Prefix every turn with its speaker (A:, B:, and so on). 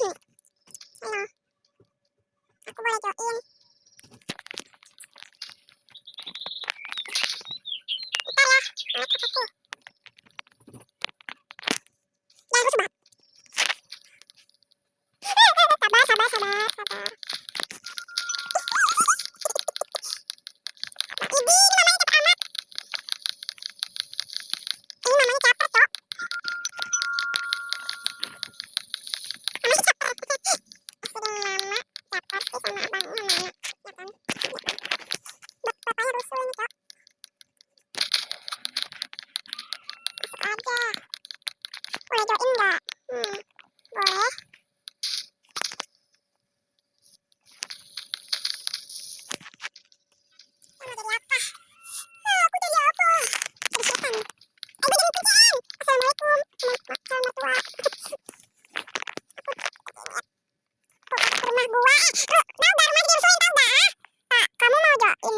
A: Halo, aku boleh join. Bentar ya, mana kakakku? Jangan rusuh banget. Sabar, sabar, sabar, sabar. Ini mamanya cepet amat. Ini mamanya caper, Cok. Mamanya caper. Sering mama caper sih sama abangnya mana. Ya kan? Bapaknya rusuh ini, Cok. Masuk aja. Boleh join nggak? Boleh. Mau jadi apa? Aku jadi apa? Jadi sultan. Gue jadi kucing. Assalamualaikum. Sama tua. Ke rumah gua. Tau gak rumah dirusuhin tau gak? Pak, kamu mau join